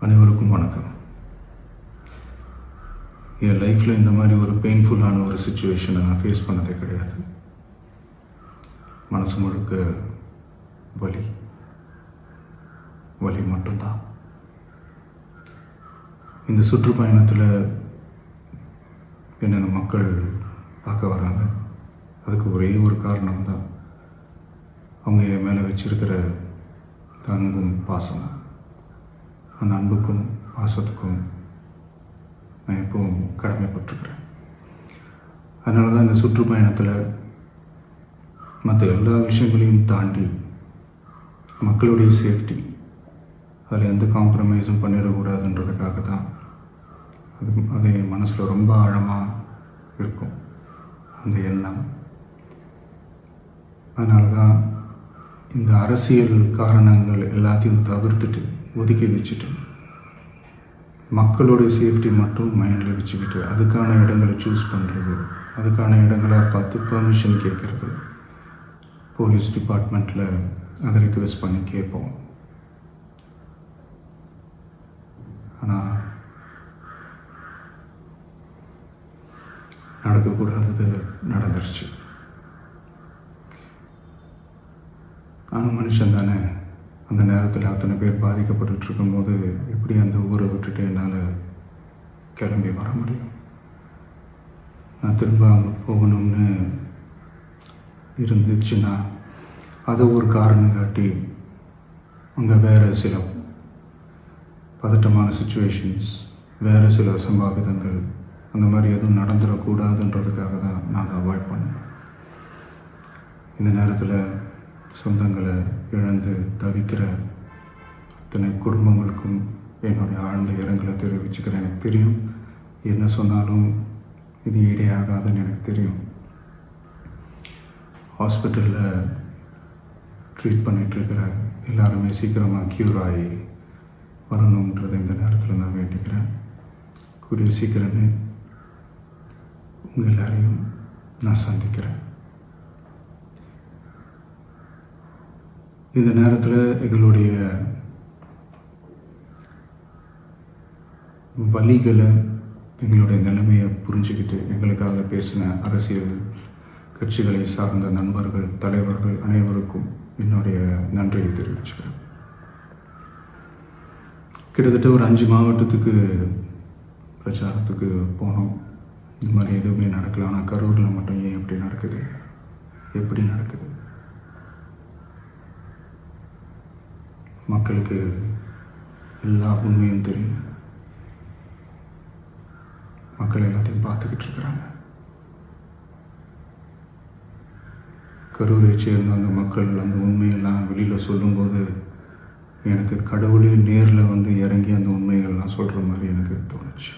அனைவருக்கும் வணக்கம். என் லைஃப்பில் இந்த மாதிரி ஒரு பெயின்ஃபுல்லான ஒரு சுச்சுவேஷனை நான் ஃபேஸ் பண்ணதே கிடையாது. மனசு முழுக்க வலி வலி மட்டும்தான். இந்த சுற்றுப்பயணத்தில் என்னென்ன மக்கள் பார்க்க வராங்க, அதுக்கு ஒரே ஒரு காரணம் தான் அவங்க என் மேலே வச்சிருக்கிற அன்பும் பாசம். அந்த அன்புக்கும் பாசத்துக்கும் நான் எப்பவும் கடமைப்பட்டிருக்கிறேன். அதனால தான் இந்த சுற்றுப்பயணத்தில் மற்ற எல்லா விஷயங்களையும் தாண்டி மக்களுடைய சேஃப்டி, அதில் எந்த காம்ப்ரமைஸும் பண்ணிடக்கூடாதுன்றதுக்காக தான் அது என் மனசில் ரொம்ப ஆழமாக இருக்கும் அந்த எண்ணம். அதனால தான் இந்த அரசியல் காரணங்கள் எல்லாத்தையும் தவிர்த்துட்டு ஒதுக்கி வச்சுட்டு மக்களுடைய சேஃப்டி மட்டும் மைண்டில் வச்சுக்கிட்டு அதுக்கான இடங்களை சூஸ் பண்ணுறது, அதுக்கான இடங்களை பார்த்து பெர்மிஷன் கேட்குறது, போலீஸ் டிபார்ட்மெண்ட்டில் அதை ரிக்வெஸ்ட் பண்ணி கேட்போம். ஆனால் நடக்கக்கூடாதது நடந்துருச்சு. ஆனால் மனுஷன் தானே. அந்த நேரத்தில் அத்தனை பேர் பாதிக்கப்பட்டு இருக்கும்போது எப்படி அந்த ஊரை விட்டுட்டு என்னால் கிளம்பி வர முடியும்? நான் திரும்ப அங்கே போகணும்னு இருந்துச்சுன்னா அதை ஒரு காரணம் காட்டி அங்கே வேறு சில பதட்டமான சுச்சுவேஷன்ஸ், வேறு சில அசம்பாவிதங்கள் அந்த மாதிரி எதுவும் நடந்துடக்கூடாதுன்றதுக்காக தான் நான் அவாய்ட் பண்ணேன். இந்த நேரத்தில் சொந்தங்களை இழந்து தவிக்கிற அத்தனை குடும்பங்களுக்கும் என்னுடைய ஆழ்ந்த இரங்கலை தெரிவிச்சுக்கிறேன். எனக்கு தெரியும், என்ன சொன்னாலும் இது ஈடேயாகாதுன்னு எனக்கு தெரியும். ஹாஸ்பிட்டலில் ட்ரீட் பண்ணிகிட்ருக்கிற எல்லாருமே சீக்கிரமாக க்யூர் ஆகி வரணுன்றதை இந்த நேரத்தில் நான் வேண்டிக்கிறேன். கூடிய சீக்கிரமே உங்கள் எல்லாரையும் நான் சந்திக்கிறேன். இந்த நேரத்தில் எங்களுடைய வலிகளை, எங்களுடைய நிலைமையை புரிஞ்சுக்கிட்டு எங்களுக்காக பேசின அரசியல் கட்சிகளை சார்ந்த நண்பர்கள், தலைவர்கள் அனைவருக்கும் என்னுடைய நன்றியை தெரிவிச்சுக்கிறேன். கிட்டத்தட்ட ஒரு 5 மாவட்டத்துக்கு பிரச்சாரத்துக்கு போனோம். இந்த மாதிரி எதுவுமே நடக்கல. ஆனால் கரூரில் மட்டும் ஏன் எப்படி நடக்குது, எப்படி நடக்குது? மக்களுக்கு எல்லா உண்மையும் தெரியும். மக்கள் எல்லாத்தையும் பார்த்துக்கிட்டு இருக்கிறாங்க. கரூரை சேர்ந்த அந்த மக்கள் அந்த உண்மையெல்லாம் வெளியில் சொல்லும்போது எனக்கு கடவுளே நேரில் வந்து இறங்கி அந்த உண்மைகள்லாம் சொல்கிற மாதிரி எனக்கு தோணுச்சு.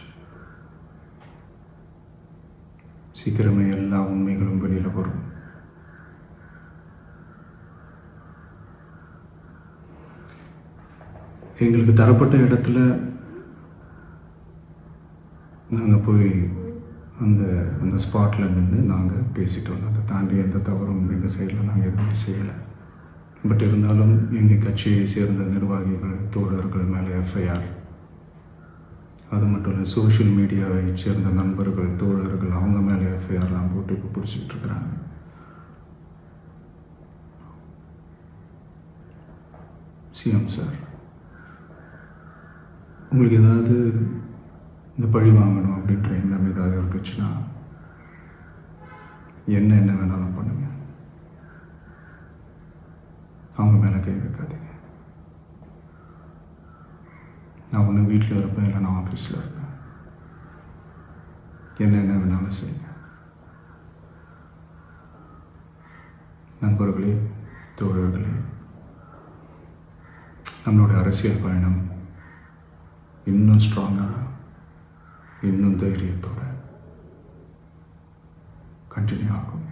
சீக்கிரமே எல்லா உண்மைகளும் வெளியில் வரும். எங்களுக்கு தரப்பட்ட இடத்துல நாங்கள் போய் அந்த ஸ்பாட்டில் நின்று நாங்கள் பேசிட்டு வந்தோம். அதை தாண்டி எந்த தவறும் எங்கள் சைடில் நாங்கள் எதுவுமே செய்யலை. பட் இருந்தாலும் எங்கள் கட்சியை சேர்ந்த நிர்வாகிகள், தோழர்கள் மேலே எஃப்ஐஆர், அது மட்டும் இல்லை சோஷியல் மீடியாவை சேர்ந்த நண்பர்கள், தோழர்கள் அவங்க மேலே எஃப்ஐஆர்லாம் போட்டு இப்போ பிடிச்சிக்கிட்டு இருக்கிறாங்க. சிஎம் சார், உங்களுக்கு ஏதாவது இந்த பழி வாங்கணும் அப்படின்ற எண்ணம் ஏதாவது இருந்துச்சுன்னா என்ன வேணாலும் பண்ணுங்க. அவங்க மேலே கை வைக்காதீங்க. நான் ஒன்று வீட்டில் இருப்பேன், இல்லை நான் ஆஃபீஸில் இருப்பேன். என்ன வேணாலும் செய்யுங்க. நண்பர்களே, தோழர்களே, நம்மளுடைய அரசியல் பயணம் இன்னும் ஸ்ட்ராங்காக, இன்னும் தைரியத்தோட கண்டினியூ ஆகும்.